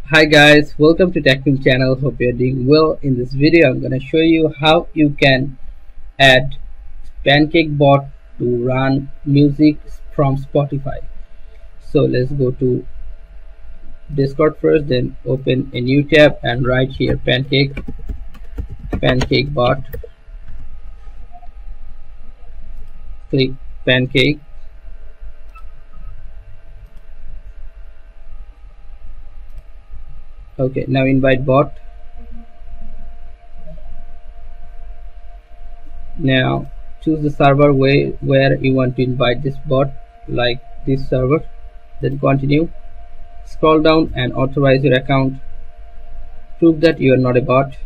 Hi guys, welcome to TechTeam channel. Hope you're doing well. In this video I'm gonna show you how you can add PancakeBot to run music from Spotify. So let's go to Discord first, then open a new tab and write here PancakeBot. Click Pancake. Okay, now invite bot. Now choose the server where you want to invite this bot, like this server. Then continue. Scroll down and authorize your account. Prove that you are not a bot.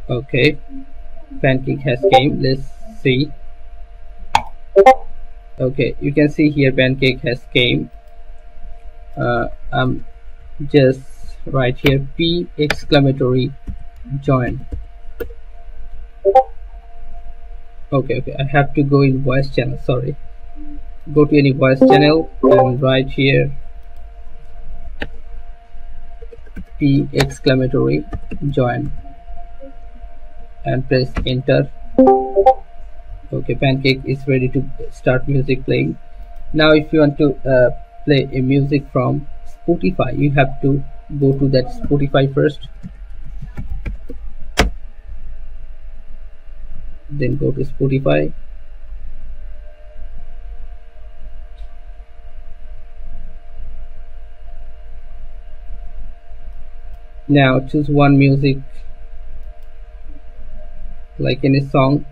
Okay, Pancake has came. Let's see. Okay, you can see here Pancake has came. I'm just right here P exclamatory join. Okay, I have to go in voice channel. Sorry, go to any voice channel and write here P exclamatory join and press enter. Okay, Pancake is ready to start music playing. Now if you want to play a music from Spotify, you have to go to that Spotify first, then go to Spotify. Now choose one music, like any song,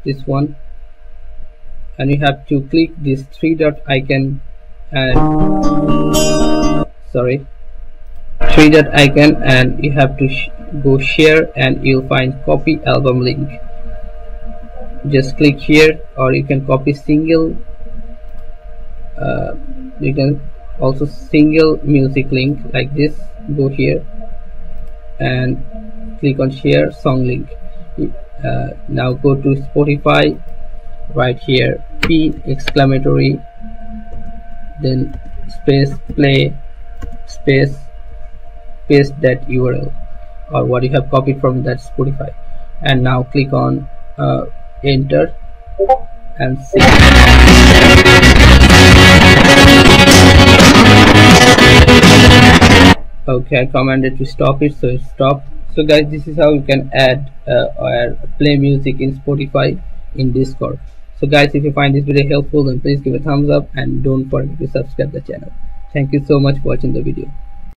this one, and you have to click this three dot icon and you have to go share, and you'll find copy album link. Just click here, or you can copy single you can also single music link like this. Go here and click on share song link. Now go to Spotify, right here P exclamatory, then space play, space, paste that URL or what you have copied from that Spotify, and now click on enter and see. Okay, I commanded to stop it, so it stopped. So guys, this is how you can add or play music in Spotify in Discord. So guys, if you find this video helpful, then please give a thumbs up and don't forget to subscribe the channel. Thank you so much for watching the video.